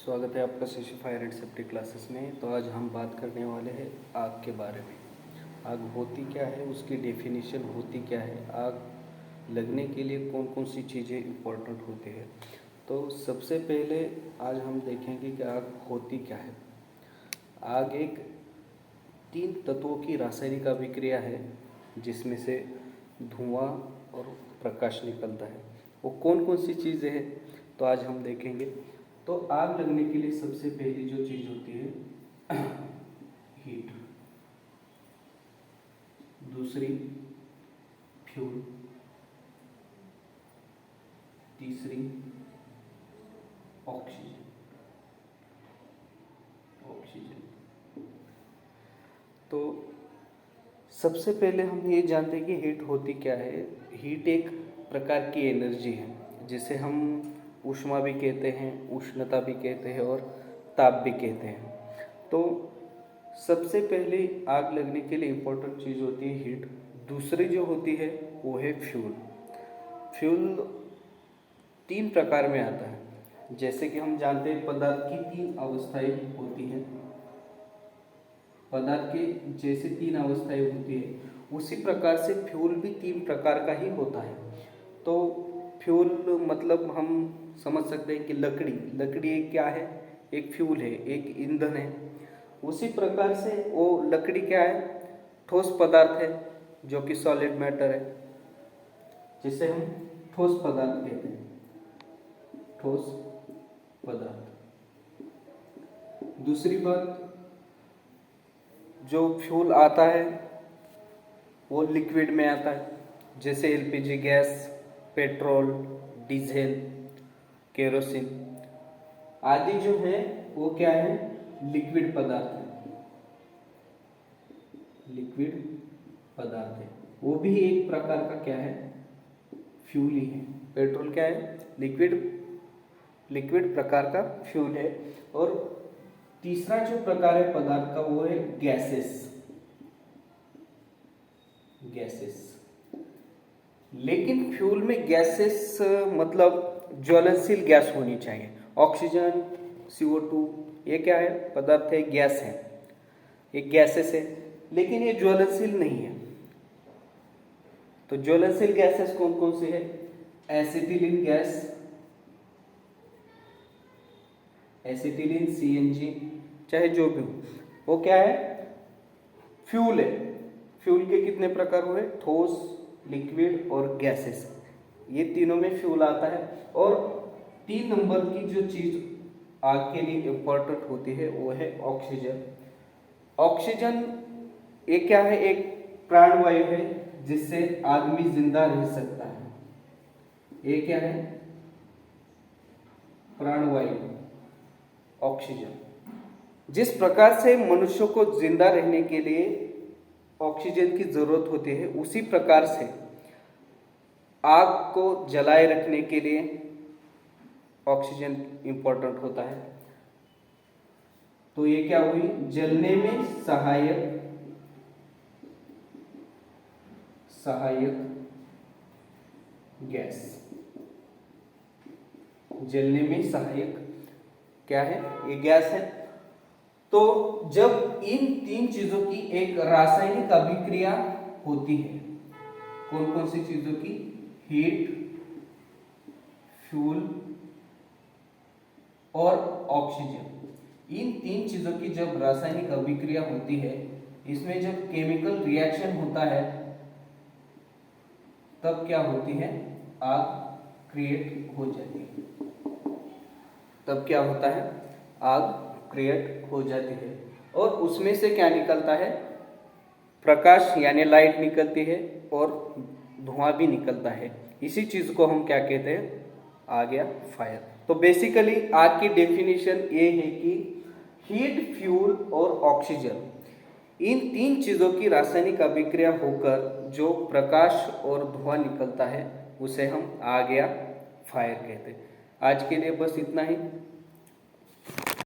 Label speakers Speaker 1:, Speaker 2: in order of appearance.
Speaker 1: स्वागत है आपका CC fire and safety classes में। तो आज हम बात करने वाले हैं आग के बारे में। आग होती क्या है, उसकी डेफिनेशन होती क्या है, आग लगने के लिए कौन कौन सी चीज़ें इम्पोर्टेंट होती है। तो सबसे पहले आज हम देखेंगे कि आग होती क्या है। आग एक 3 तत्वों की रासायनिक अभिक्रिया है जिसमें से धुआं और प्रकाश निकलता है। वो कौन कौन सी चीज़ें हैं तो आज हम देखेंगे। तो आग लगने के लिए सबसे पहली जो चीज़ होती है हीट, दूसरी फ्यूल, तीसरी ऑक्सीजन। तो सबसे पहले हम ये जानते हैं कि हीट होती क्या है। हीट एक प्रकार की एनर्जी है जिसे हम ऊष्मा भी कहते हैं, उष्णता भी कहते हैं और ताप भी कहते हैं। तो सबसे पहले आग लगने के लिए इम्पोर्टेंट चीज़ होती है हीट। दूसरी जो होती है वो है फ्यूल। फ्यूल 3 प्रकार में आता है। जैसे कि हम जानते हैं पदार्थ की 3 अवस्थाएं होती हैं। पदार्थ के जैसे 3 अवस्थाएं होती है उसी प्रकार से फ्यूल भी 3 प्रकार का ही होता है। तो फ्यूल मतलब हम समझ सकते हैं कि लकड़ी एक क्या है, एक फ्यूल है, एक ईंधन है। उसी प्रकार से वो लकड़ी क्या है, ठोस पदार्थ है जो कि सॉलिड मैटर है, जिसे हम ठोस पदार्थ कहते हैं, ठोस पदार्थ। दूसरी बात, जो फ्यूल आता है वो लिक्विड में आता है, जैसे LPG gas, petrol, diesel, kerosene आदि जो है वो क्या है, लिक्विड पदार्थ है। लिक्विड पदार्थ है, वो भी एक प्रकार का क्या है, फ्यूल ही है। पेट्रोल क्या है, लिक्विड प्रकार का फ्यूल है। और तीसरा जो प्रकार है पदार्थ का वो है गैसेस। लेकिन फ्यूल में गैसेस मतलब ज्वलनशील गैस होनी चाहिए। ऑक्सीजन, CO2 ये क्या है, पदार्थ है, गैस है, ये गैसेस है, लेकिन ये ज्वलनशील नहीं है। तो ज्वलनशील गैसेस कौन कौन सी है, एसिटिलीन गैस, एसिटिलीन, CNG, चाहे जो भी हो, वो क्या है, फ्यूल है। फ्यूल के कितने प्रकार हुए, ठोस, लिक्विड और गैसेस, ये तीनों में फ्यूल आता है। और 3 नंबर की जो चीज आग के लिए इम्पोर्टेंट होती है वो है ऑक्सीजन। ऑक्सीजन ये क्या है, एक प्राणवायु है जिससे आदमी जिंदा रह सकता है। ये क्या है, प्राणवायु, ऑक्सीजन। जिस प्रकार से मनुष्यों को जिंदा रहने के लिए ऑक्सीजन की जरूरत होती है, उसी प्रकार से आग को जलाए रखने के लिए ऑक्सीजन इंपॉर्टेंट होता है। तो ये क्या हुई, जलने में सहायक गैस। जलने में सहायक क्या है, ये गैस है। तो जब इन 3 चीजों की एक रासायनिक अभिक्रिया होती है, कौन कौन सी चीजों की, हीट, फ्यूल और ऑक्सीजन, इन 3 चीजों की जब रासायनिक अभिक्रिया होती है, इसमें जब केमिकल रिएक्शन होता है तब क्या होती है, आग क्रिएट हो जाती है। तब क्या होता है, आग क्रिएट हो जाती है। और उसमें से क्या निकलता है, प्रकाश यानी लाइट निकलती है और धुआं भी निकलता है। इसी चीज को हम क्या कहते हैं, आ गया फायर। तो बेसिकली आग की डेफिनेशन ये है कि हीट, फ्यूल और ऑक्सीजन, इन 3 चीजों की रासायनिक अभिक्रिया होकर जो प्रकाश और धुआं निकलता है उसे हम आ गया फायर कहते हैं। आज के लिए बस इतना ही।